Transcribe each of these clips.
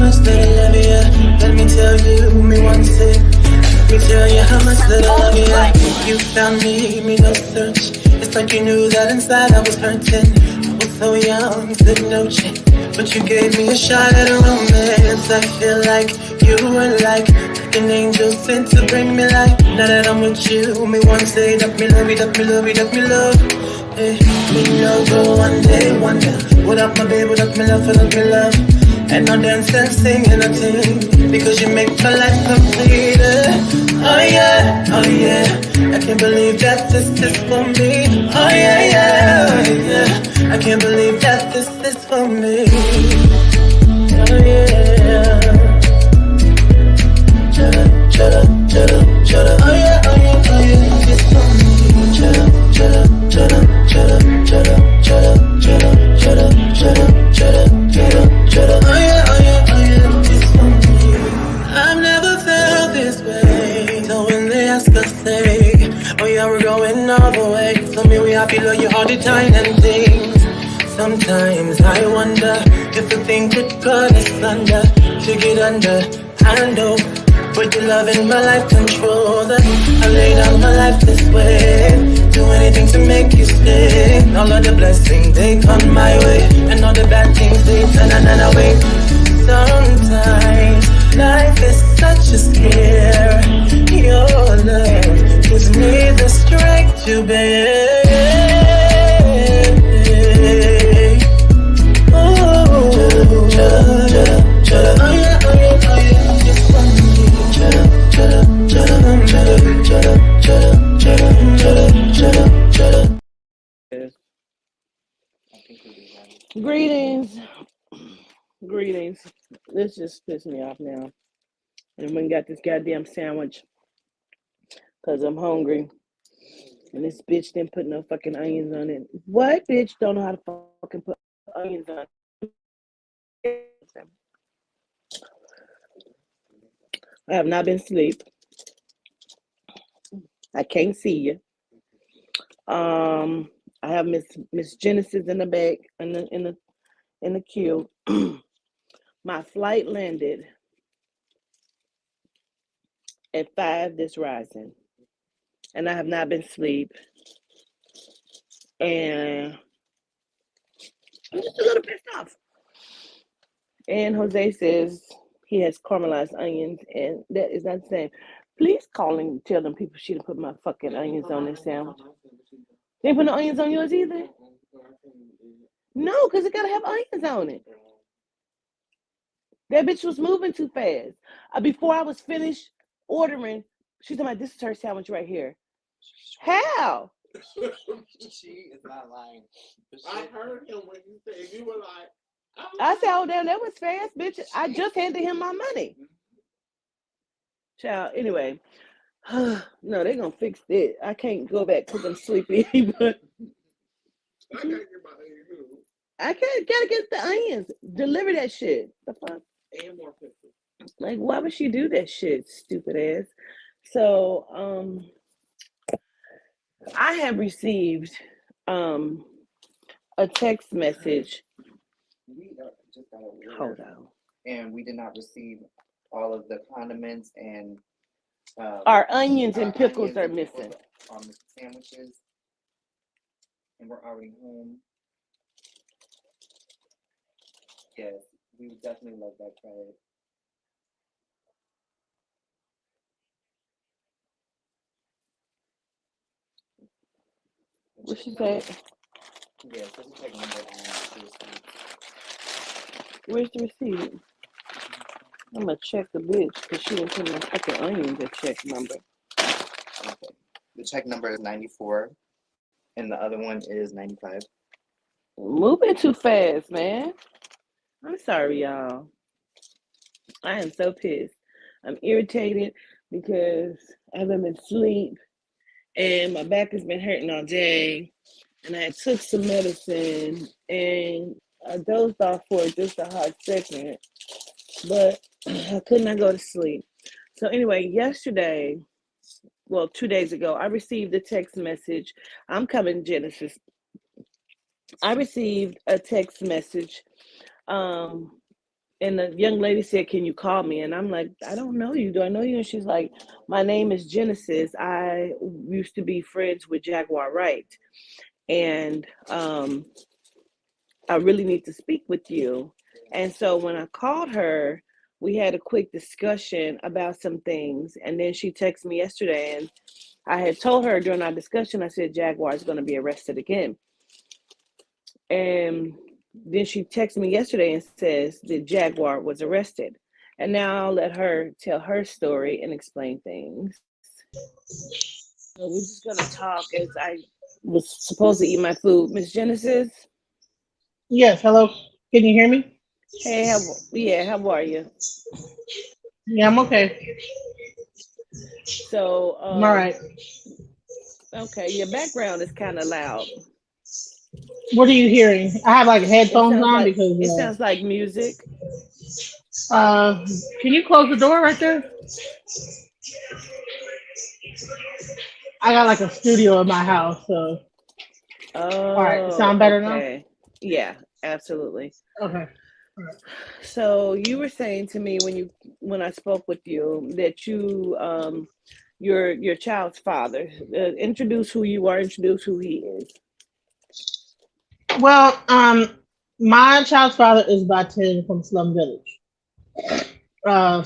much that I love you. Let me tell you, me once it. Let me tell you how much that I love you. You found me no search. It's like you knew that inside I was hurting. I was so young, said no chance. But you gave me a shot at a romance. I feel like you were like an angel sent to bring me life. Now that I'm with you, me want to say that me love you, that me love you, that me love. Hey, me no go one day, wonder. Without my baby, without me love, without me love. And no dance and sing and a ting, because you make my life complete. Oh yeah, oh yeah. I can't believe that this is for me. Oh yeah, yeah, oh yeah. I can't believe that this is for me. Oh yeah. Chada, chada, chada, chada. Oh yeah, oh yeah, oh yeah. It's for me. Chada, chada, chada, chada, chada, chada, chada, chada, chada, chada, chada, chada. Oh yeah, oh yeah, oh yeah. It's for me. I've never felt this way. So when they ask us, say, oh yeah, we're going all the way. Tell me we happy, love you all the time and things. Sometimes I wonder if the thing could cut us under, to get under, I know. But your love in my life control that. I lay down my life this way, do anything to make you stay. All of the blessings, they come my way, and all the bad things, they turn away. Sometimes life is such a scare. Your love gives me the strength to bear. Greetings. This just pissed me off now. And we got this goddamn sandwich because I'm hungry. And this bitch didn't put no fucking onions on it. What bitch don't know how to fucking put onions on it? I have not been asleep. I can't see you. I have Miss Genesis in the back in the queue. My flight landed at 5 this rising, and I have not been asleep. And I'm just a little pissed off. And Jose says he has caramelized onions, and that is not the same. Please call and tell them people she didn't put my fucking onions on this sandwich. They ain't put no onions on yours either? No, because it gotta have onions on it. That bitch was moving too fast. Before I was finished ordering, she's like, this is her sandwich right here. How? She is not lying. I heard him when you said, you were like, I said, oh, damn, that was fast, bitch. I just handed him my money. Child, anyway. No, they're going to fix it. I can't go back because I'm sleepy. But I can't get my onions. I gotta get the onions. Deliver that shit. The fuck? And more pictures. Like, why would she do that shit, stupid ass? So, I have received a text message. We just got a Hold on. And we did not receive all of the condiments and our onions and pickles are missing. Our sandwiches, and we're already home. Yes, we would definitely love that credit. What she said? Yes, there's a check number on the receipt. Where's the receipt? I'm gonna check the bitch because she didn't put my fucking onions at check number. Okay. The check number is 94, and the other one is 95. Moving too fast, man. I'm sorry, y'all. I am so pissed. I'm irritated because I haven't been asleep and my back has been hurting all day. And I took some medicine and I dozed off for just a hot second, but I could not go to sleep. So anyway, yesterday, well, 2 days ago, I received a text message. I'm coming, Genesis. I received a text message And the young lady said, "Can you call me?" And I'm like, "I don't know you. Do I know you?" And she's like, "My name is Genesis. I used to be friends with Jaguar Wright, and I really need to speak with you." And so when I called her, we had a quick discussion about some things. And then she texted me yesterday, and I had told her during our discussion, I said, Jaguar is going to be arrested again. And then she texted me yesterday and says that Jaguar was arrested. And now I'll let her tell her story and explain things. So we're just going to talk as I was supposed to eat my food. Miss Genesis, Yes, hello. Can you hear me? hey, how are you? Yeah, I'm okay. So, I'm all right. okay, your background is kind of loud. What are you hearing? I have like It headphones sounds on like because it sounds like music. can you close the door right there? I got like a studio in my house, so all right. Oh, Sound better now? okay. Yeah, absolutely. Okay. All right. So you were saying to me when I spoke with you that your child's father. Introduce who you are. Introduce who he is. Well, my child's father is Batin from Slum Village.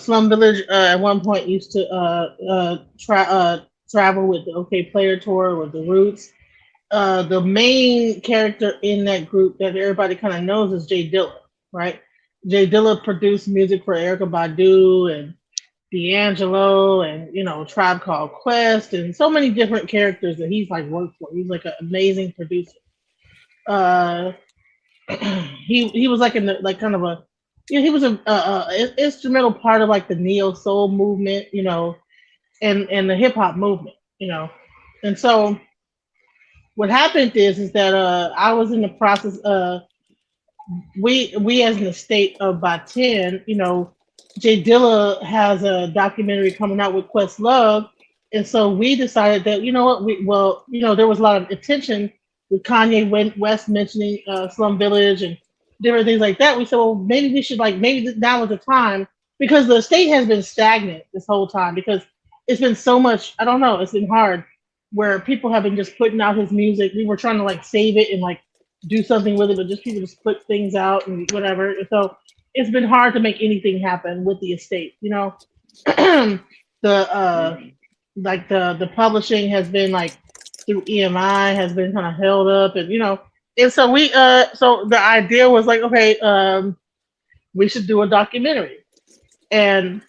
Slum Village at one point used to travel with the OK Player Tour with the Roots. The main character in that group that everybody kind of knows is Jay Dilla, right? Jay Dilla produced music for Erica Badu and D'Angelo and Tribe Called Quest and so many different characters that he's like worked for. He's like an amazing producer. Uh, he was like in the like kind of a he was a instrumental part of like the neo soul movement, and the hip hop movement, and so what happened is that I was in the process. We as an estate of Batin, Jay Dilla has a documentary coming out with Questlove, and so we decided that what there was a lot of attention with West mentioning Slum Village and different things like that. We said, well, maybe we should maybe now was the time because the estate has been stagnant this whole time because it's been so much. I don't know. It's been hard where people have been just putting out his music. We were trying to save it and do something with it, but just people just put things out and whatever. And so it's been hard to make anything happen with the estate. The the publishing has been through EMI has been kind of held up, and so so the idea was okay, we should do a documentary. And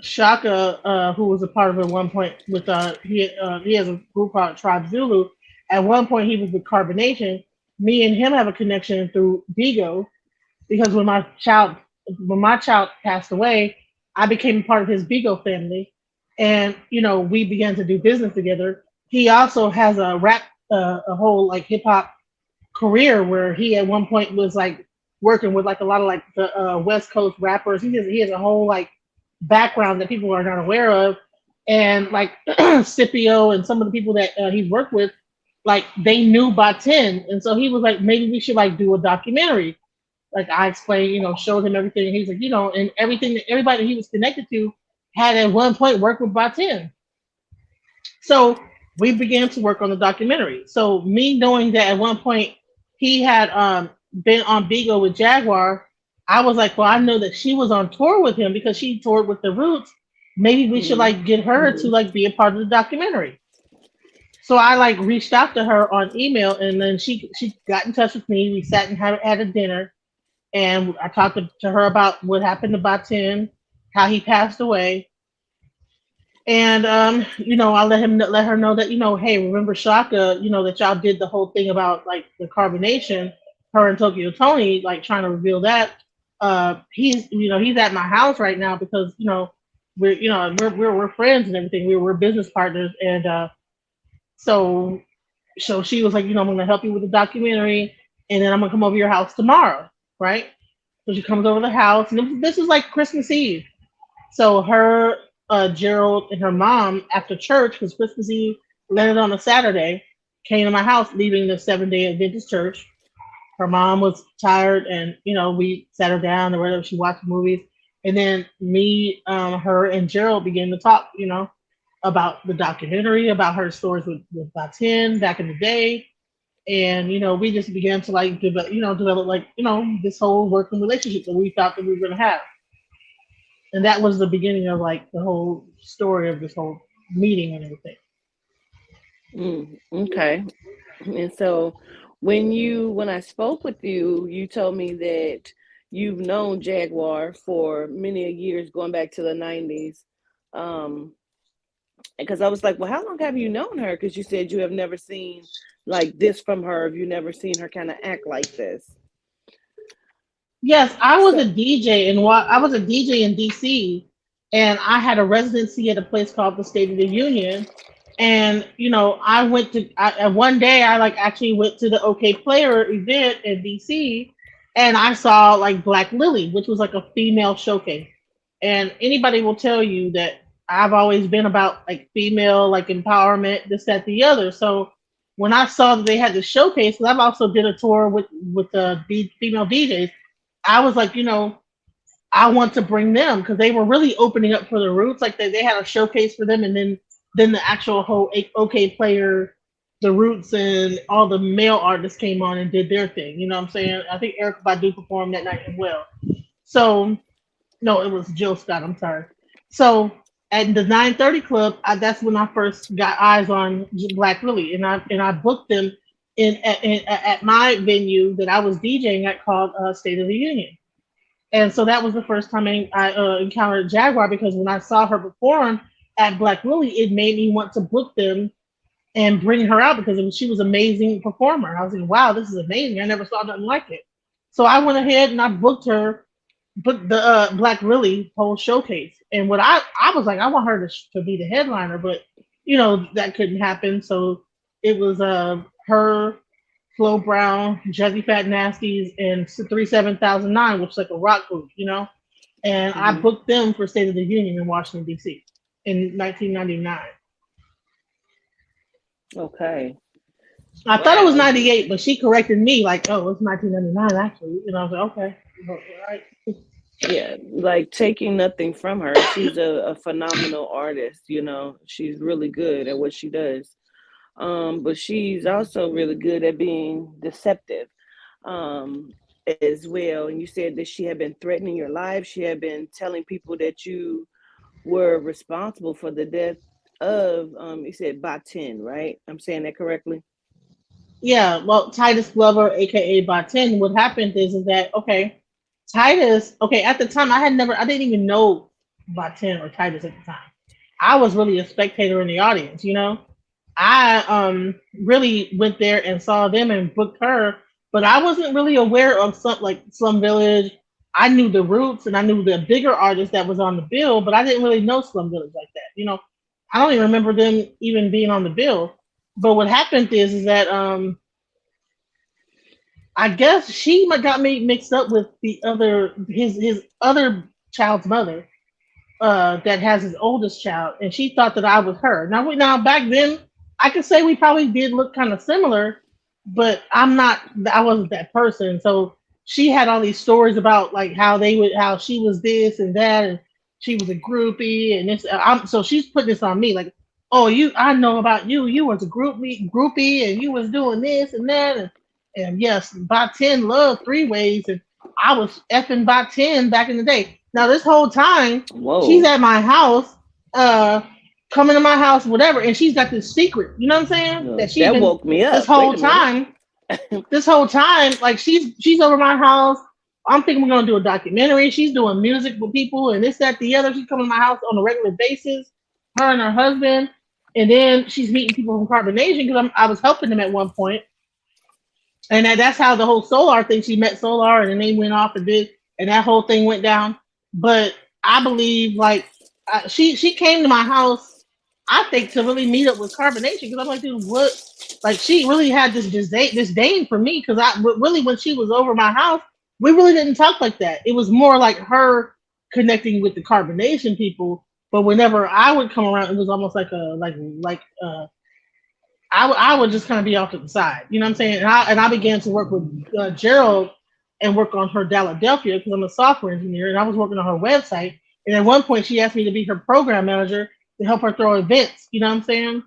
Shaka, who was a part of it at one point with he has a group called Tribe Zulu. At one point, he was with Carbonation. Me and him have a connection through Vigo because when my child passed away, I became a part of his Vigo family, and we began to do business together. He also has a whole hip hop career where he at one point was working with a lot of the West Coast rappers. He has a whole background that people are not aware of, and Scipio and some of the people that he's worked with, they knew Batin, and so he was like, maybe we should do a documentary. I explained, showed him everything, and he's like, and everything that everybody he was connected to had at one point worked with Batin. So we began to work on the documentary. So me knowing that at one point he had been on Bigo with Jaguar, I was like, well, I know that she was on tour with him because she toured with the Roots. Maybe we should get her to be a part of the documentary. So I reached out to her on email, and then she got in touch with me. We sat and had a dinner, and I talked to her about what happened to Batin, how he passed away. And I let her know that hey, remember Shaka, that y'all did the whole thing about the carbonation, her and Tokyo Tony, trying to reveal that. He's at my house right now because we're friends and everything. We're business partners, and so she was like, I'm gonna help you with the documentary, and then I'm gonna come over your house tomorrow, right? So she comes over the house, and this is Christmas Eve. So her, Gerald, and her mom, after church, because Christmas Eve landed on a Saturday, came to my house, leaving the 7-day Adventist church. Her mom was tired, and we sat her down or whatever. She watched movies, and then me, her, and Gerald began to talk, about the documentary, about her stories with Batin back in the day, and we just began to like develop like this whole working relationship that we thought that we were going to have, and that was the beginning of like the whole story of this whole meeting and everything. Okay. And so when I spoke with you, you told me that you've known Jaguar for many years, going back to the 90s. Um, because I was like, well, how long have you known her? Because you said you have never seen like this from her. Have you never seen her kind of act like this? Yes, So, I was a DJ in DC, and I had a residency at a place called the State of the Union. And I went to one day I like actually went to the OK Player event in DC, and I saw like Black Lily, which was like a female showcase. And anybody will tell you that I've always been about like female like empowerment, this, that, the other. So when I saw that they had the showcase, 'cause I've also did a tour with the female DJs, I was like, I want to bring them because they were really opening up for the Roots. Like they had a showcase for them, and then the actual whole OK Player, the Roots, and all the male artists came on and did their thing. You know what I'm saying? I think Eric Badu performed that night as well. So no, it was Jill Scott. I'm sorry. So at the 9:30 Club, that's when I first got eyes on Black Lily, and I booked them at my venue that I was DJing at called State of the Union. And so that was the first time I encountered Jaguar, because when I saw her perform at Black Lily, it made me want to book them and bring her out because she was an amazing performer. I was like, wow, this is amazing. I never saw nothing like it. So I went ahead and I booked the Black Lily whole showcase. And what I was like, I want her to be the headliner, but that couldn't happen. So it was her, Flo Brown, Jazzy Fat Nasties, and 37009, which is like a rock group, And I mhm. booked them for State of the Union in Washington, D.C. in 1999. Okay. I thought it was Wow. 98, but she corrected me like, oh, it's 1999 actually. I was like, okay. All right. Yeah, like taking nothing from her. She's a phenomenal artist, She's really good at what she does. But she's also really good at being deceptive um, as well. And you said that she had been threatening your life. She had been telling people that you were responsible for the death of, you said Batin, right? I'm saying that correctly? Yeah, well, Titus Glover, aka Batin, what happened is that okay, Titus, okay, at the time I didn't even know Batin or Titus at the time. I was really a spectator in the audience, I really went there and saw them and booked her, but I wasn't really aware of some like Slum Village. I knew the Roots and I knew the bigger artists that was on the bill, but I didn't really know Slum Village like that. I don't even remember them even being on the bill. But what happened is that I guess she got me mixed up with the other his other child's mother, that has his oldest child, and she thought that I was her. Now back then, I could say we probably did look kind of similar, but I'm not. I wasn't that person. So she had all these stories about like how she was this and that, and she was a groupie, and this. So she's putting this on me, like, oh, I know about you. You was a groupie, and you was doing this and that, and yes, by 10 love three ways, and I was effing by 10 back in the day. Now this whole time she's Whoa. at my house, uh, coming to my house, whatever, and she's got this secret. You know what I'm saying? That she's That been woke me this up. Wait whole a minute. time. This whole time, like she's over my house. I'm thinking we're gonna do a documentary. She's doing music with people and this, that, the other. She's coming to my house on a regular basis. Her and her husband, and then she's meeting people from Carbonation because I was helping them at one point, and that's how the whole Solar thing. She met Solar, and then they went off and did, and that whole thing went down. But I believe like she came to my house, I think, to really meet up with Carbonation because I'm like, dude, what? Like she really had this disdain for me because really when she was over my house, we really didn't talk like that. It was more like her connecting with the Carbonation people. But whenever I would come around, it was almost like a like I would just kind of be off to the side. You know what I'm saying? And I began to work with Gerald and work on her Philadelphia because I'm a software engineer and I was working on her website. And at one point, she asked me to be her program manager to help her throw events. You know what I'm saying?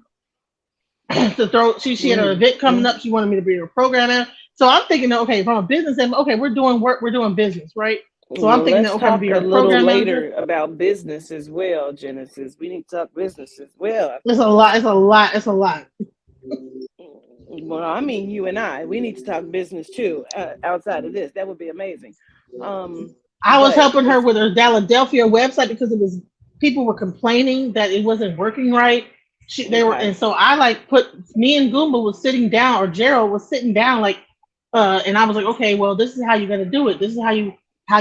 To throw, she had an event coming up. She wanted me to be her program manager. So I'm thinking, okay, from a business end, okay, we're doing work, we're doing business, right? So I'm Well, thinking, let's okay, I'm gonna talk be a her little program later manager. about business as well, Genesis. We need to talk business as well after It's a this. lot. It's a lot. It's a lot. Well, I mean, you and I, we need to talk business too outside of this. That would be amazing. I was But helping her it's with her Philadelphia website because it was people were complaining that it wasn't working right. They were, okay. and so I like put me and Goomba was sitting down, or Gerald was sitting down, like, and I was like, okay, well, this is how you're gonna do it. This is how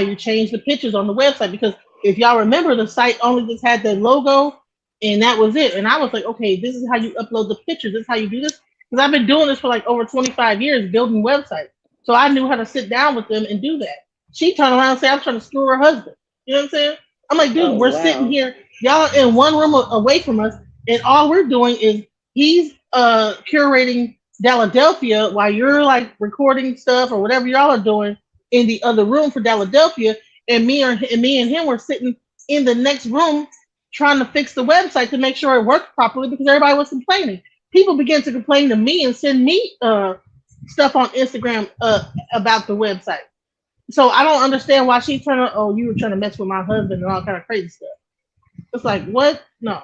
you change the pictures on the website because if y'all remember, the site only just had the logo and that was it. And I was like, okay, this is how you upload the pictures. This is how you do this because I've been doing this for like over 25 years, building websites. So I knew how to sit down with them and do that. She turned around and said, I'm trying to screw her husband. You know what I'm saying? I'm like, dude, Oh we're sitting wow. here, y'all are in one room away from us, and all we're doing is he's curating Philadelphia while you're like recording stuff or whatever y'all are doing in the other room for Philadelphia, and me and him were sitting in the next room trying to fix the website to make sure it worked properly because everybody was complaining. People began to complain to me and send me stuff on Instagram about the website. So I don't understand why she's trying to. Oh, you were trying to mess with my husband and all kind of crazy stuff. It's like what? No.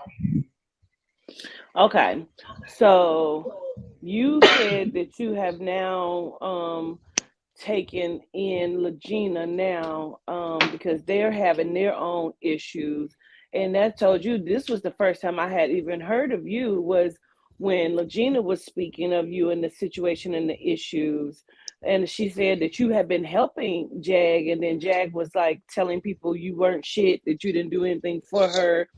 Okay. So you said that you have now taken in Legina now because they're having their own issues. And that told you this was the first time I had even heard of you was when Legina was speaking of you and the situation and the issues. And she said that you had been helping Jag, and then Jag was like telling people you weren't shit, that you didn't do anything for her,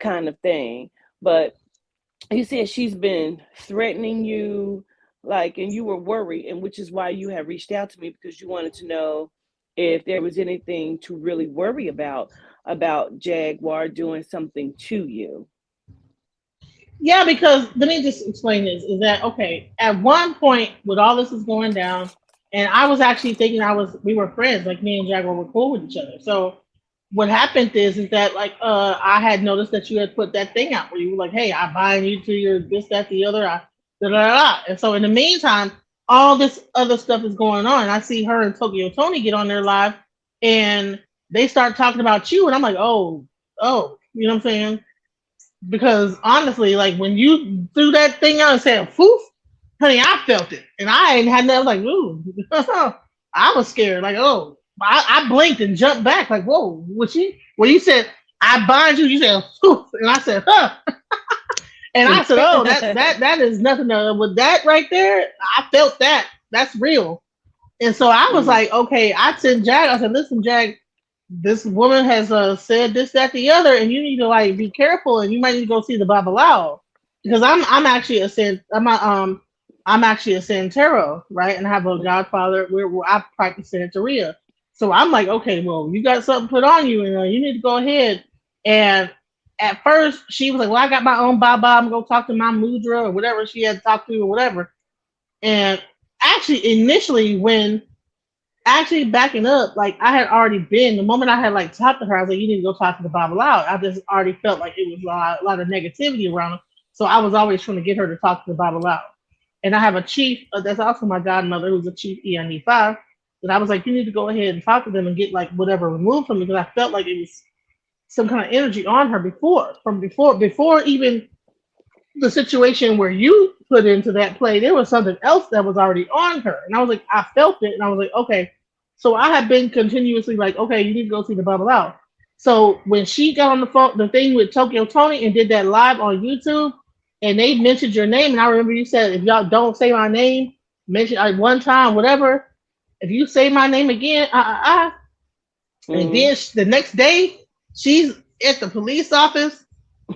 kind of thing. But you said she's been threatening you, like, and you were worried, and which is why you had reached out to me because you wanted to know if there was anything to really worry about Jaguar doing something to you. Yeah, because let me just explain this. Is that okay? At one point, with all this is going down, and I was actually thinking we were friends, like me and Jaguar were cool with each other. So what happened is that like I had noticed that you had put that thing out where you were like, hey, I bind you to your this, that, the other, da, da, da, da. And so in the meantime, all this other stuff is going on. And I see her and Tokyo Tony get on their live and they start talking about you, and I'm like, oh, you know what I'm saying? Because honestly, like when you threw that thing out and said "foof," honey, I felt it, and I ain't had nothing. Like, ooh, I was scared. Like, oh, I blinked and jumped back. Like, whoa, what she? When you said I bind you, you said "foof," and I said, huh, and I said, oh, that is nothing. With that right there, I felt that. That's real. And so I was Mm. like, okay, I sent Jag. I said, listen, Jag, this woman has said this, that, the other, and you need to like be careful, and you might need to go see the Babalao because I'm actually a I'm actually a Santero, right? And I have a godfather where I practice Santeria. So I'm like, okay, well, you got something put on you, and you need to go ahead. And at first, she was like, well, I got my own Baba. I'm gonna go talk to my Mudra or whatever she had to talk to or whatever. And actually, initially, when actually backing up, like I had already been the moment I had like talked to her, I was like, you need to go talk to the Bible out. I just already felt like it was a lot of negativity around her. So I was always trying to get her to talk to the Bible out. And I have a chief that's also my godmother who's a chief ENE5. And I was like, you need to go ahead and talk to them and get like whatever removed from me because I felt like it was some kind of energy on her before even the situation where you put into that play, there was something else that was already on her. And I was like, I felt it. And I was like, okay. So I have been continuously like, okay, you need to go see the Bubble Out. So when she got on the phone, the thing with Tokyo Tony and did that live on YouTube, and they mentioned your name, and I remember you said, if y'all don't say my name, mention like one time, whatever. If you say my name again, and Mm. then the next day, she's at the police office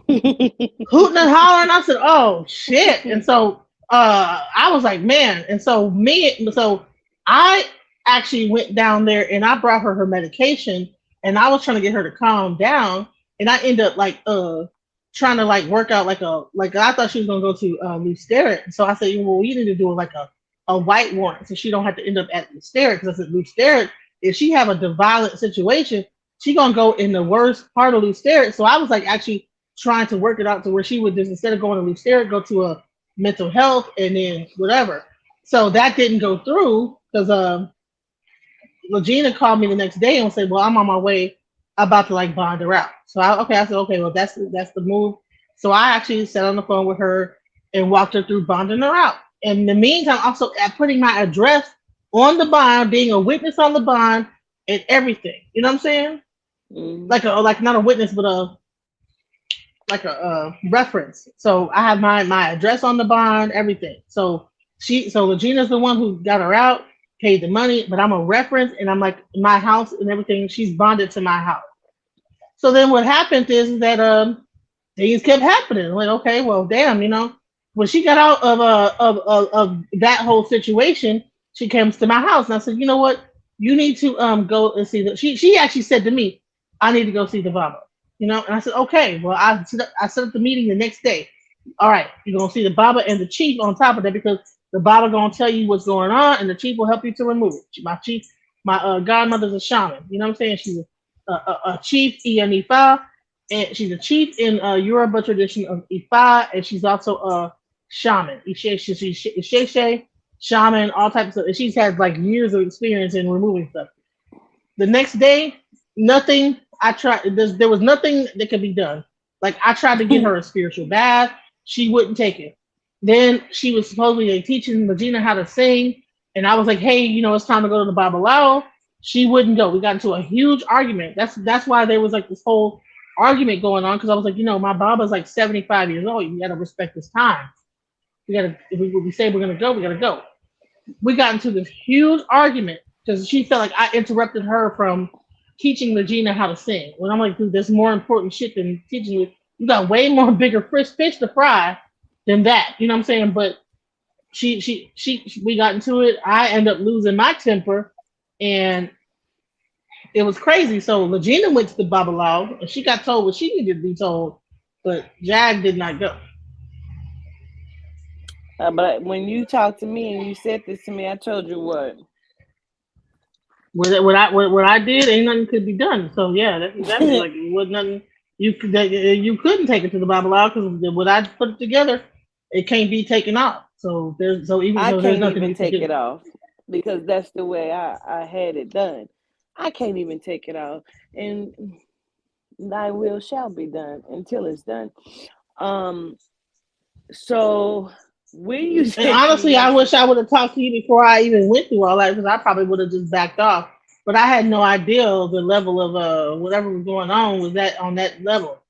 hooting and hollering. I said, "Oh shit!" And so I was like, "Man!" And so I actually went down there and I brought her medication, and I was trying to get her to calm down, and I ended up like trying to like work out like I thought she was gonna go to Lou Sterrett. So I said, well, we need to do like a white warrant so she don't have to end up at Lou Sterrett. Because I said Lou Sterrett, if she have a violent situation, she gonna go in the worst part of Lou Sterrett. So I was like actually trying to work it out to where she would just, instead of going to Lou Sterrett, go to a mental health and then whatever. So that didn't go through because Legina called me the next day and said, "Well, I'm on my way, about to like bond her out." So I said, "Okay, well that's the move." So I actually sat on the phone with her and walked her through bonding her out. In the meantime, also at putting my address on the bond, being a witness on the bond, and everything. You know what I'm saying? Like not a witness, but a reference. So I have my address on the bond, everything. So Regina's the one who got her out, paid the money, but I'm a reference, and I'm like my house and everything. She's bonded to my house. So then what happened is that things kept happening. Like, okay, well, damn, when she got out of that whole situation, she comes to my house, and I said, you know what, you need to go and see the. She actually said to me, I need to go see the Baba. And I said, okay, well, I set up the meeting the next day. All right, you're gonna see the Baba and the chief on top of that, because the Baba gonna tell you what's going on, and the chief will help you to remove it. My godmother's a shaman. You know what I'm saying? She's a chief in Ifa, and she's a chief in Yoruba tradition of Ifa, and she's also a shaman. Ishe, shaman, all types of. And she's had like years of experience in removing stuff. The next day, nothing. I tried. There was nothing that could be done. Like I tried to get her a spiritual bath, she wouldn't take it. Then she was supposedly like, teaching Regina how to sing, and I was like, "Hey, it's time to go to the Babalawo." She wouldn't go. We got into a huge argument. That's why there was like this whole argument going on, because I was like, my Baba's like 75 years old. You got to respect this time. If we say we're gonna go, we gotta go. We got into this huge argument because she felt like I interrupted her from teaching Regina how to sing. When I'm like, dude, there's more important shit than teaching you. You got way more bigger fish to fry than that. You know what I'm saying? But we got into it. I ended up losing my temper, and it was crazy. So Regina went to the Babalawo, and she got told what she needed to be told, but Jag did not go. But when you talked to me and you said this to me, I told you what. What I did, ain't nothing could be done. So yeah, that's exactly like what nothing you couldn't take it to the Babalawo, because what I put together, it can't be taken off. So there's I there's can't nothing even you can take do. it off because that's the way I had it done. I can't even take it off, and thy will shall be done until it's done. So when you And said to honestly, me, I I wish said, I would have talked to you before I even went through all that, because I probably would have just backed off. But I had no idea the level of whatever was going on was that on that level.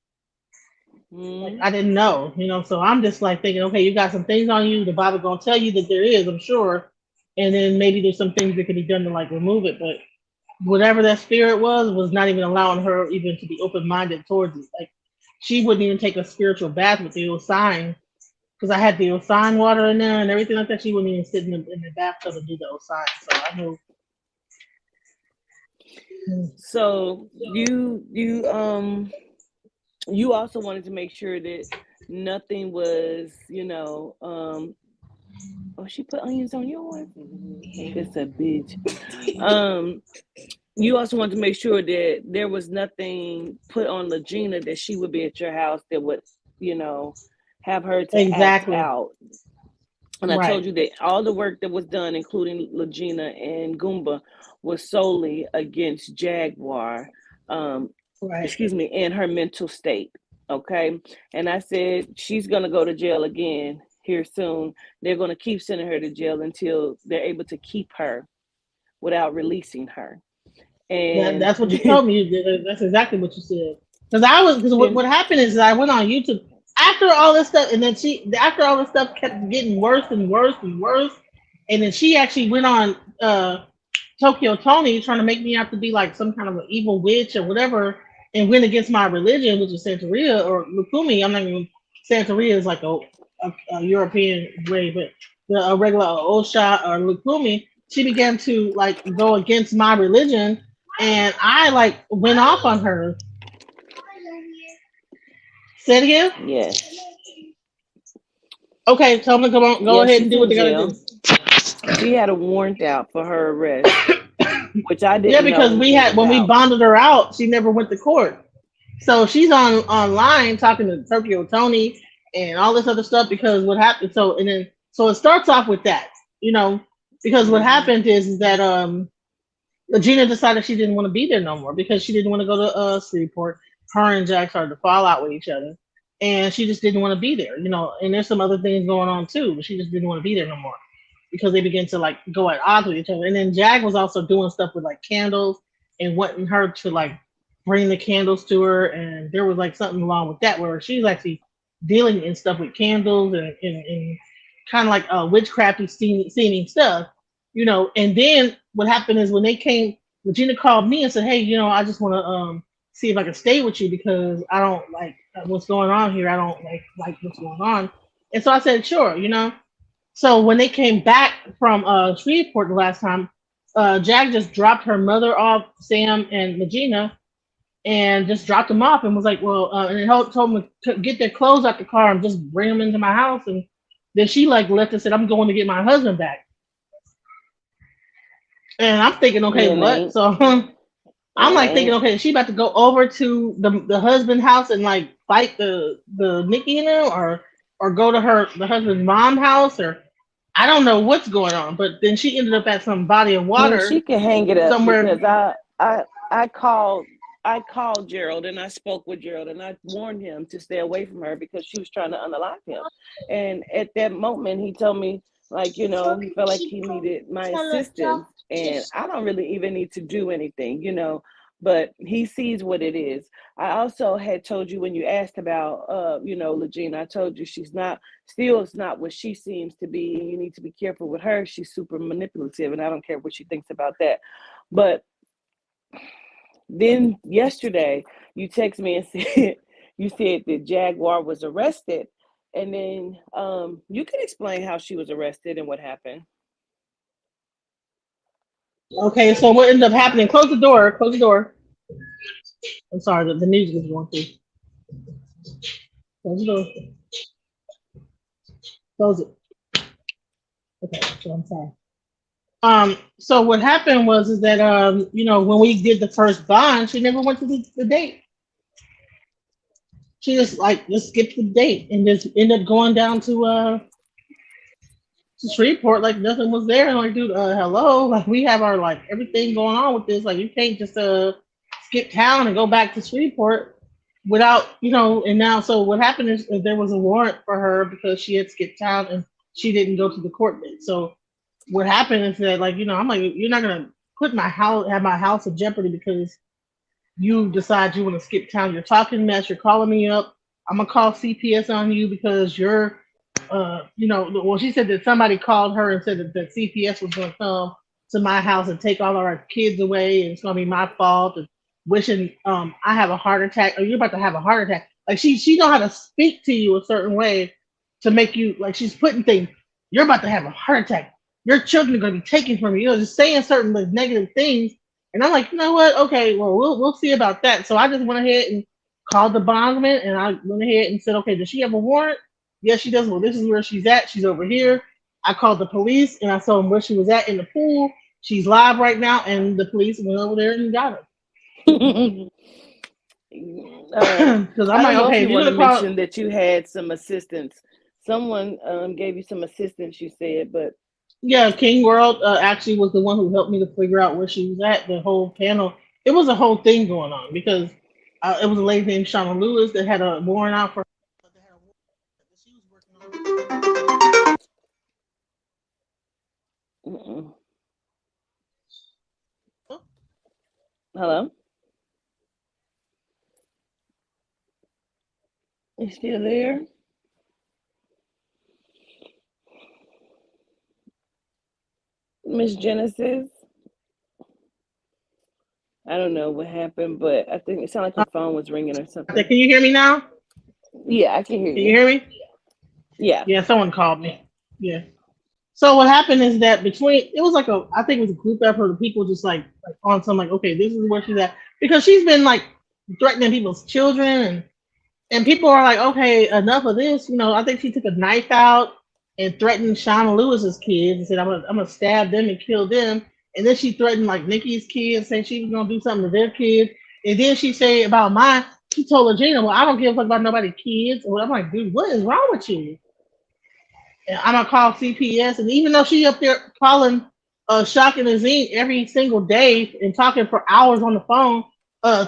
Like I didn't know, So I'm just like thinking, okay, you got some things on you. The Bible gonna tell you that there is, I'm sure, and then maybe there's some things that can be done to like remove it. But whatever that spirit was not even allowing her even to be open minded towards it. Like she wouldn't even take a spiritual bath with the Osine, because I had the Osine water in there and everything like that. She wouldn't even sit in the bathtub and do the Osine. So I knew. so you also wanted to make sure that nothing was, oh, she put onions on yours. It's a bitch. You also wanted to make sure that there was nothing put on Legina that she would be at your house that would, have her to act Exactly. out. And I Right. told you that all the work that was done, including Legina and Goomba, was solely against Jaguar, Right. excuse me, and her mental state. Okay. And I said, she's going to go to jail again here soon. They're going to keep sending her to jail until they're able to keep her without releasing her. And That's what you told me. That's exactly what you said. Because what happened is I went on YouTube after all this stuff, and then after all this stuff kept getting worse and worse and worse, and then she actually went on Tokyo Tony trying to make me out to be like some kind of an evil witch or whatever, and went against my religion, which is Santeria or Lukumi. I'm not even Santeria is like a European way, but a regular Osha or Lukumi. She began to like go against my religion, and I like went off on her. Say it again. Yes. Okay, tell them to come on, go Yeah, ahead and she's do what in they gotta do. jail. She had a warrant out for her arrest, which I Yeah, didn't know because we anything had when we about. bonded her out, she never went to court. So she's on online talking to Tokyo Tony and all this other stuff because what happened. So and then so it starts off with that, you know, because what Hmm. happened is that Regina decided she didn't want to be there no more because she didn't want to go to Shreveport. Her and Jack started to fall out with each other, and she just didn't want to be there, you know. And there's some other things going on too, but she just didn't want to be there no more because they began to like go at odds with each other. And then Jag was also doing stuff with like candles and wanting her to like bring the candles to her, and there was like something wrong with that where she's actually dealing in stuff with candles and kind of like witchcrafty seeming stuff, you know. And then what happened is when they came, Regina called me and said, "Hey, you know, I just want to see if I can stay with you because I don't like what's going on here. I don't like what's going on." And so I said, "Sure," you know. So when they came back from Shreveport the last time, Jag just dropped her mother off, Sam and Regina, and just dropped them off and was like, "Well," and it told them to get their clothes out the car and just bring them into my house. And then she like left and said, "I'm going to get my husband back." And I'm thinking, okay, And what? ain't So I'm and like thinking, ain't okay, is she about to go over to the husband house and like fight the Nikki in them, or go to the husband's mom house, or I don't know what's going on. But then she ended up at some body of well, she water can hang it up somewhere. because I called Gerald and I spoke with Gerald and I warned him to stay away from her because she was trying to unalive him. And at that moment, he told me like he felt like he needed my assistance, and I don't really even need to do anything, but he sees what it is. I also had told you when you asked about Legina, I told you she's not still is not what she seems to be, and you need to be careful with her. She's super manipulative, and I don't care what she thinks about that. But then yesterday you text me and said you said that Jaguar was arrested, and then you can explain how she was arrested and what happened. Okay, so what ended up happening? Close the door. Close the door. I'm sorry, the music is going through. Close the door. Close it. Okay, so I'm sorry. So what happened was is that when we did the first bond, she never went to the date. She just skipped the date and just ended up going down to Shreveport like nothing was there. And like, dude, hello, like we have our like everything going on with this. Like you can't just skip town and go back to Shreveport without And now, so what happened is there was a warrant for her because she had skipped town and she didn't go to the court date. So what happened is that like I'm like, you're not gonna put have my house in jeopardy because you decide you want to skip town. You're talking mess. You're calling me up. I'm gonna call CPS on you because you're, well, she said that somebody called her and said that CPS was gonna come to my house and take all of our kids away, and it's gonna be my fault. And wishing I have a heart attack, or you're about to have a heart attack. Like she know how to speak to you a certain way to make you like she's putting things. You're about to have a heart attack. Your children are gonna be taken from you. Just saying certain like, negative things. And I'm like, you know what? Okay, well, we'll see about that. So I just went ahead and called the bondsman, and I went ahead and said, okay, does she have a warrant? Yes, she does. Well, this is where she's at. She's over here. I called the police, and I told them where she was at in the pool. She's live right now, and the police went over there and got her. Because I'm I don't like, know if okay, you if you're want to gonna call, mention that you had some assistance. Someone gave you some assistance, you said, but yeah, King World actually was the one who helped me to figure out where she was at. The whole panel, it was a whole thing going on because it was a lady named Shauna Lewis that had a warrant out for. She was working on. mm-mm. Hello, you still there, Miss Genesis? I don't know what happened, but I think it sounded like her phone was ringing or something. Can you hear me now? Yeah, I can hear Can you you. hear me? Yeah. Yeah, someone called me. Yeah. So what happened is that it was like I think it was a group effort of people just like on some like, okay, this is where she's at because she's been like threatening people's children and And people are like, okay, enough of this. I think she took a knife out and threatened Shauna Lewis's kids and said, I'm gonna stab them and kill them. And then she threatened like Nikki's kids, saying she was gonna do something to their kids. And then she said about mine, she told Regina, well, I don't give a fuck about nobody's kids. And I'm like, dude, what is wrong with you? And I'm gonna call CPS. And even though she up there calling Shock and Azine every single day and talking for hours on the phone,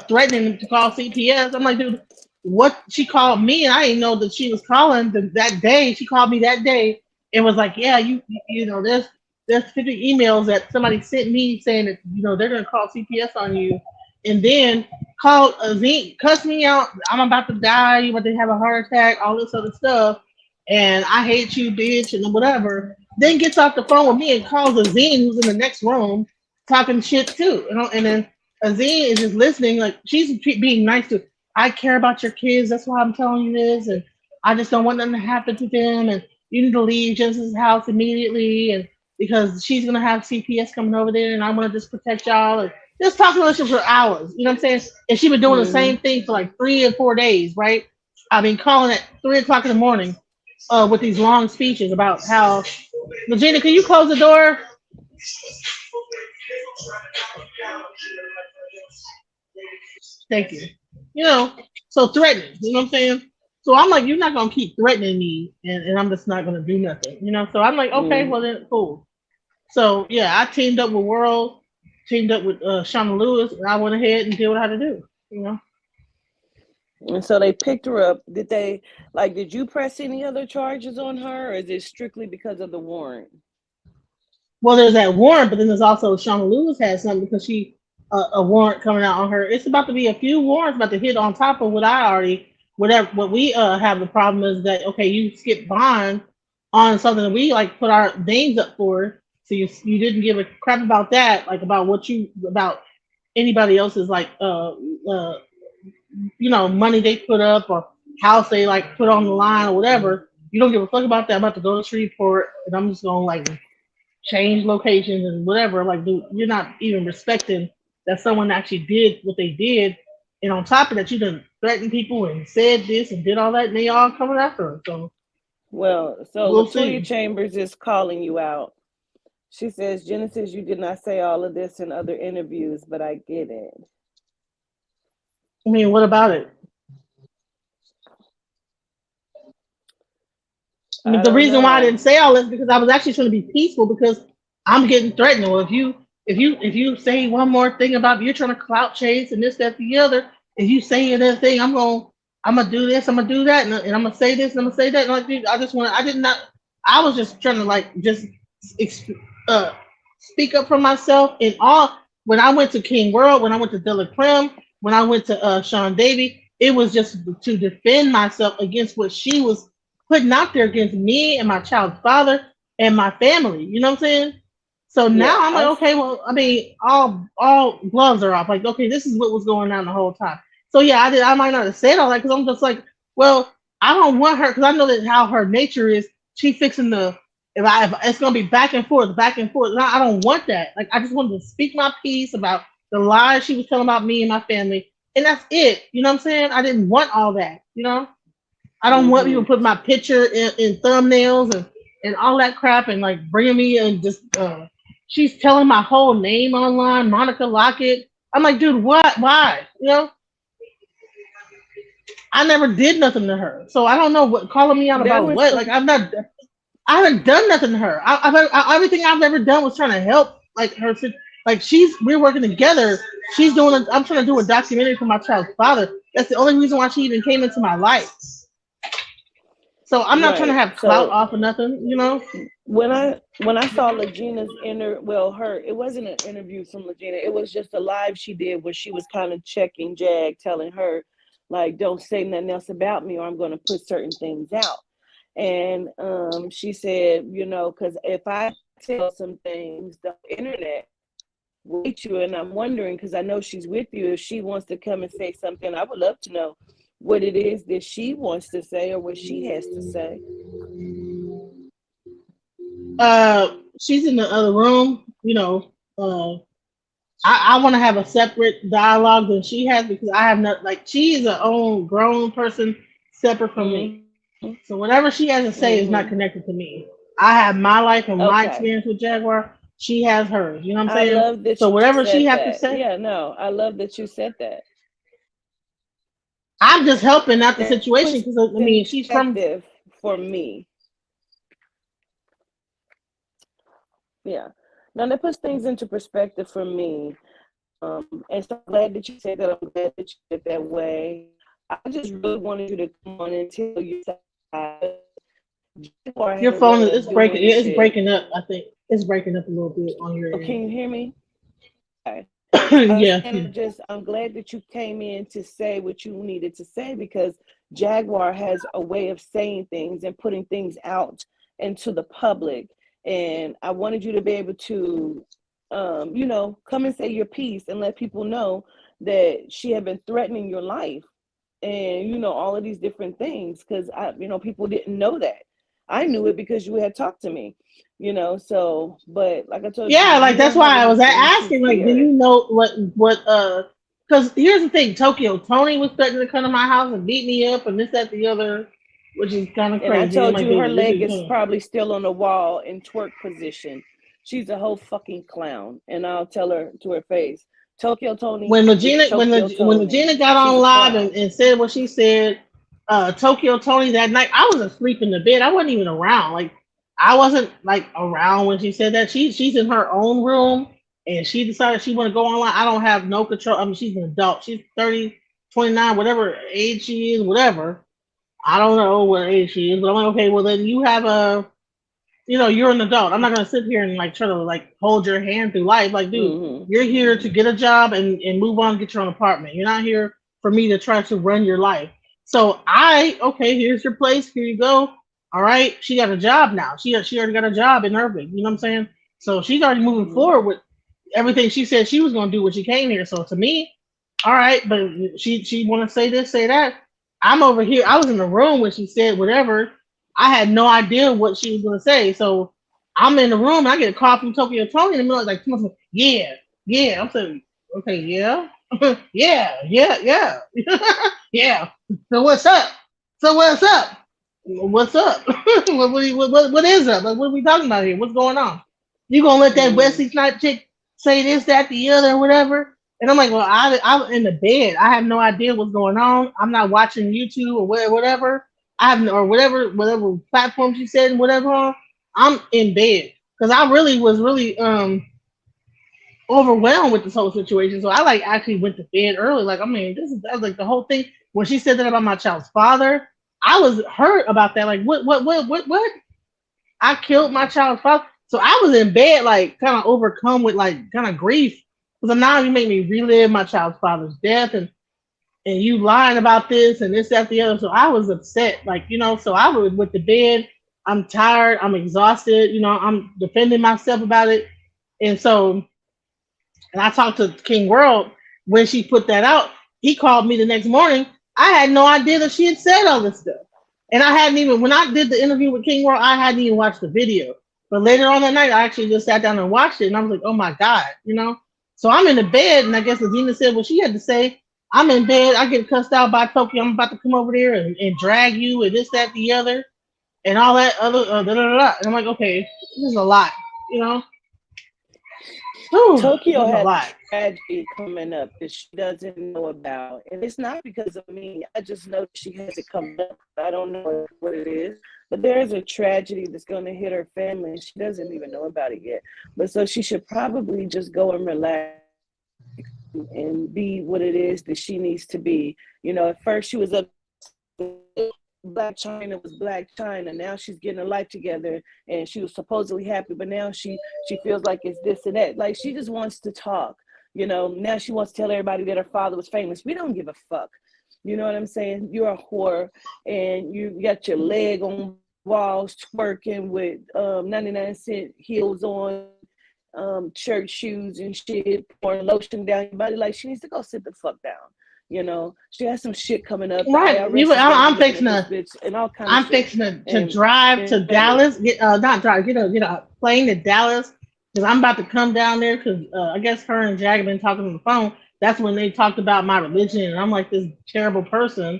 threatening to call CPS, I'm like, dude, what? She called me, and I didn't know that she was calling that day. She called me that day and was like, yeah, there's 50 emails that somebody sent me saying that they're gonna call CPS on you, and then called Azine, cussed me out. I'm about to die. You about to have a heart attack. All this other stuff, and I hate you, bitch, and whatever. Then gets off the phone with me and calls Azine, who's in the next room, talking shit too. And then Azine is just listening, like she's being nice to. I care about your kids. That's why I'm telling you this, and I just don't want nothing to happen to them. And you need to leave Genesis' house immediately, and because she's gonna have CPS coming over there, and I want to just protect y'all. And just talking to her for hours. You know what I'm saying? And she been doing the Mm-hmm. same thing for like 3 or 4 days, right? I mean, calling at 3 o'clock in the morning with these long speeches about how. Regina, can you close the door? Thank you. So threatening. You know what I'm saying? So I'm like, you're not gonna keep threatening me, and I'm just not gonna do nothing. So I'm like, okay, Mm. well then, cool. So yeah, I teamed up with World, teamed up with Shauna Lewis, and I went ahead and did what I had to do. And so they picked her up. Did they did you press any other charges on her, or is it strictly because of the warrant? Well, there's that warrant, but then there's also Shauna Lewis has something because she a warrant coming out on her. It's about to be a few warrants about to hit on top of what I already whatever what we have. The problem is that okay, you skip bond on something that we like put our names up for, so you didn't give a crap about that, like about what you about anybody else's like money they put up or house they like put on the line or whatever. You don't give a fuck about that. I'm about to go to Shreveport and I'm just gonna like change locations and whatever. Like, dude, you're not even respecting that someone actually did what they did. And on top of that, you done threatened people and said this and did all that, and they all coming after her. So Well, so we'll Latoya see. Chambers is calling you out. She says, Genesis, you did not say all of this in other interviews, but I get it. I mean, what about it? I mean, I the don't reason why I didn't know. say all this because I was actually trying to be peaceful because I'm getting threatened. Well, if you say one more thing about you're trying to clout chase and this, that, the other, if you say another thing, I'm gonna do this, I'm gonna do that, and I'm gonna say this, and I'm gonna say that. And like, dude, I did not. I was just trying to like just uh, speak up for myself in all. When I went to King World, when I went to Dilla Clem, when I went to Sean Davy, it was just to defend myself against what she was putting out there against me and my child's father and my family. You know what I'm saying? So Yeah, now I'm like, okay, well, I mean, all gloves are off. Like, okay, this is what was going on the whole time. So yeah, I might not have said all that because I'm just like, well, I don't want her because I know that how her nature is. She fixing the if it's gonna be back and forth, back and forth. And I don't want that. Like, I just wanted to speak my piece about the lies she was telling about me and my family, and that's it. You know what I'm saying? I didn't want all that. I don't want mm-hmm. people putting my picture in thumbnails and all that crap and like bringing me and just she's telling my whole name online, Monica Lockett. I'm like, dude, what? Why? I never did nothing to her, so I don't know what calling me out That about was what. Like, some. I haven't done nothing to her. Everything I've ever done was trying to help like her. Like we're working together. She's doing. I'm trying to do a documentary for my child's father. That's the only reason why she even came into my life. So I'm not trying to Right. have clout So off of nothing. when I saw Legina's her it wasn't an interview from Legina. It was just a live she did where she was kind of checking Jag, telling her like, don't say nothing else about me or I'm going to put certain things out. And she said, because if I tell some things, the internet will hate you. And I'm wondering, because I know she's with you, if she wants to come and say something, I would love to know what it is that she wants to say or what she has to say. She's in the other room. I want to have a separate dialogue than she has because I have not like she is her own grown person separate from Mm-hmm. me. So whatever she has to say is not Mm-hmm. connected to me. I have my life and my Okay. experience with Jaguar. She has hers. You know what I'm I saying? love that So you whatever she said has to that. say, Yeah, no, I love that you said that. I'm just helping out the That situation puts because I in mean she's from. perspective for me. Yeah. Now that puts things into perspective for me. And so I'm glad that you said that. I'm glad that you did it that way. I just really wanted you to come on and tell your side. Jaguar Your has a phone way is of it's breaking. doing Yeah, it's shit. breaking up. I think it's breaking up a little bit on your Oh, end. can you hear me? Okay. I was Yeah. saying, I'm glad that you came in to say what you needed to say because Jaguar has a way of saying things and putting things out into the public. And I wanted you to be able to, come and say your piece and let people know that she had been threatening your life and, all of these different things because, people didn't know that. I knew it because you had talked to me, so, but like I told you, Yeah, like you that's don't have why I was anything to asking, like, do fear. you know what because here's the thing, Tokyo Tony was threatening to come to my house and beat me up and this, that, the other, which is kind of And I crazy. I'm told like, you her dude, this leg is is kind of probably still on the wall in twerk position. She's a whole fucking clown. And I'll tell her to her face. Tokyo Tony when is Regina Tokyo when Tony. Regina got She's on a live clown. and said what she said, Tokyo Tony that night, I was asleep in the bed. I wasn't even around. Like I wasn't like around when she said that. She's in her own room and she decided she want to go online. I don't have no control. I mean, she's an adult. She's 30, 29, whatever age she is, whatever. I don't know what age she is, but I'm like, okay, well then you have a you're an adult. I'm not gonna sit here and like try to like hold your hand through life. Like, dude, Mm-hmm. you're here to get a job and move on, get your own apartment. You're not here for me to try to run your life. So okay, here's your place. Here you go. All right, she got a job now. She already got a job in Irving. You know what I'm saying? So she's already moving Mm-hmm. forward with everything she said she was gonna do when she came here. So to me, all right, but she want to say this, say that. I'm over here. I was in the room when she said whatever. I had no idea what she was gonna say. So I'm in the room. And I get a call from Tokyo Tony in the middle. Like, yeah, yeah. I'm saying, okay, yeah, yeah, yeah, yeah, yeah. So what's up? So what's up? What's up? What is up? Like, what are we talking about here? What's going on? You gonna let that Mm-hmm. Wesley Snipe chick say this, that, the other, whatever? And I'm like, well, I'm in the bed. I have no idea what's going on. I'm not watching YouTube or whatever. I have or whatever platform she said and whatever on. I'm in bed because I really was really overwhelmed with this whole situation. So I like actually went to bed early. Like, I mean, that was like the whole thing when she said that about my child's father. I was hurt about that. Like, what? I killed my child's father. So I was in bed, like, kind of overcome with like kind of grief because now you make me relive my child's father's death and you lying about this and this, that, the other. So I was upset, like, so I was with the bed. I'm tired. I'm exhausted. I'm defending myself about it. And so, and I talked to King World when she put that out. He called me the next morning. I had no idea that she had said all this stuff. And I hadn't even, when I did the interview with King World, I hadn't even watched the video. But later on that night, I actually just sat down and watched it. And I was like, oh my God. So I'm in the bed. And I guess Adina said what she had to say. I'm in bed. I get cussed out by Tokyo. I'm about to come over there and drag you and this, that, the other, and all that other. Da, da, da, da. And I'm like, okay, this is a lot. You know, Whew, this Tokyo is a has lot. tragedy coming up that she doesn't know about. And it's not because of me. I just know she has it coming up. I don't know what it is. But there is a tragedy that's going to hit her family, and she doesn't even know about it yet. But so she should probably just go and relax and be what it is that she needs to be. At first she was up. Black China was Black China. Now she's getting her life together, and she was supposedly happy, but now she feels like it's this and that. Like she just wants to talk. Now she wants to tell everybody that her father was famous. We don't give a fuck. You know what I'm saying? You're a whore, and you got your leg on walls twerking with 99-cent heels on, church shoes and shit, pouring lotion down your body. Like she needs to go sit the fuck down. She has some shit coming up. The Right. IRS is gonna be I'm looking at fixing this to bitch and all kind of I'm shit. fixing to And drive to remember, Dallas. Get not drive. Get a plane to Dallas because I'm about to come down there because I guess her and Jag have been talking on the phone. That's when they talked about my religion and I'm like this terrible person.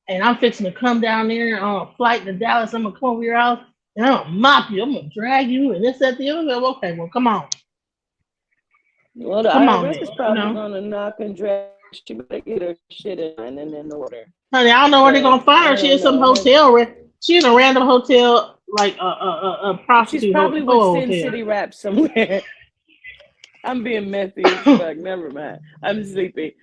and I'm fixing to come down there on a flight to Dallas. I'm gonna come over your house and I'm gonna mop you. I'm gonna drag you and this, that, the other. Okay, well, Well, the come on, IRS then. is probably gonna knock and drag. She better get her shit in line and in order. Honey, I don't know where they're gonna So find I her. She in don't some know. hotel. She in a random hotel, like a She's prostitute probably with Sin hotel. City Rap somewhere. I'm being messy as fuck. Never mind. I'm sleepy.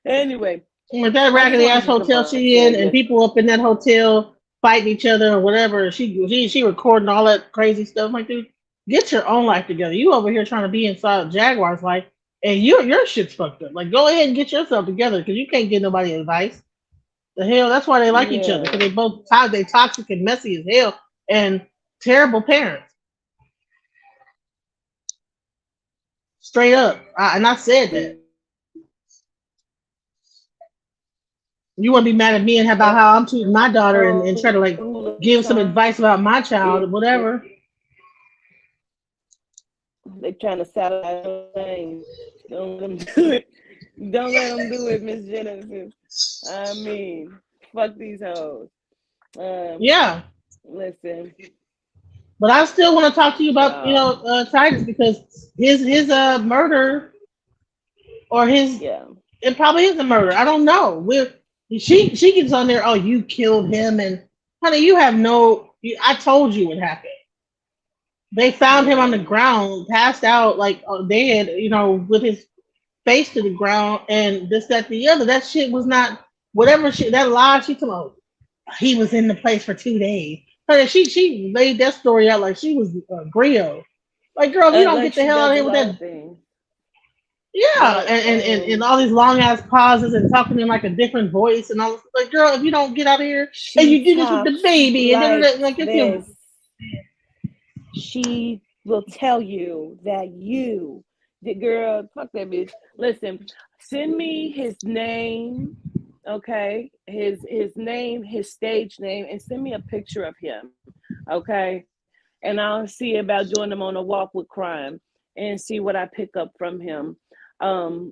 Anyway, With that I just raggedy wanted ass to come hotel on and she tell in, and you. people up in that hotel fighting each other or whatever. She recording all that crazy stuff. Like, dude, get your own life together. You over here trying to be inside Jaguar's life, and your shit's fucked up. Like, go ahead and get yourself together because you can't get nobody advice. The hell, that's why they like each other because Yeah. they both they toxic and messy as hell and terrible parents. Straight up, and I said that. You want to be mad at me and about how I'm treating my daughter and try to like give some advice about my child or whatever. They trying to sabotage things. Don't let them do it. Don't let them do it, Miss Genesis. I mean, fuck these hoes. Yeah, Listen, but I still want to talk to you about child. Titus because his murder or his Yeah. it probably is a murder. I don't know. She gets on there. Oh, you killed him, and honey, you have no. I told you what happened. They found him on the Yeah. ground, passed out, like dead, with his face to the ground, and this, that, the other. That shit was not whatever shit. That lie she told. Oh, he was in the place for 2 days. Honey, she laid that story out like she was Grio. Like, girl, if you don't Like get the she hell out of does a here with lot that. of things. Yeah, But and all these long ass pauses and talking in like a different voice and all. Like, girl, if you don't get out of here and she you do this with the talks baby and like like it's your. this. She will tell you that the girl, fuck that bitch. Listen, send me his name, okay? His name, his stage name, and send me a picture of him, okay? And I'll see about joining him on a walk with crime and see what I pick up from him. Um,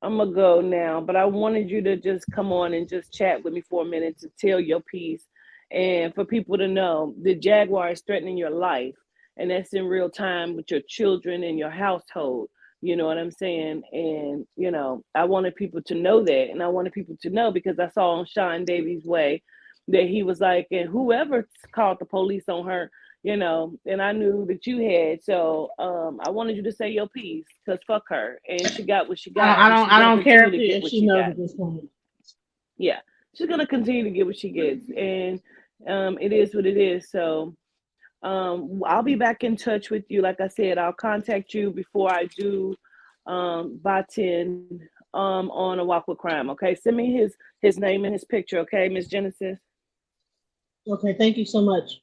I'm gonna go now, but I wanted you to just come on and just chat with me for a minute to tell your piece and for people to know the Jaguar is threatening your life, and that's in real time with your children and your household. You know what I'm saying? And I wanted people to know that, and I wanted people to know because I saw on Sean Davies' Way that he was like, and whoever called the police on her, and I knew that you had. So I wanted you to say your piece because fuck her. And she got what she got, and she's I going to don't care continue to get if what she she knows got. at this point. Yeah, she's going to continue to get what she gets. And it is what it is. So I'll be back in touch with you. Like I said, I'll contact you before I do Batin on a walk with crime. Okay, send me his name and his picture. Okay, Miss Genesis. Okay, thank you so much.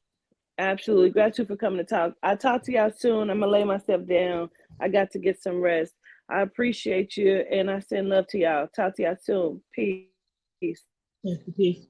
Absolutely. Gratitude for coming to talk. I'll talk to y'all soon. I'm going to lay myself down. I got to get some rest. I appreciate you and I send love to y'all. Talk to y'all soon. Peace. Thank you, peace.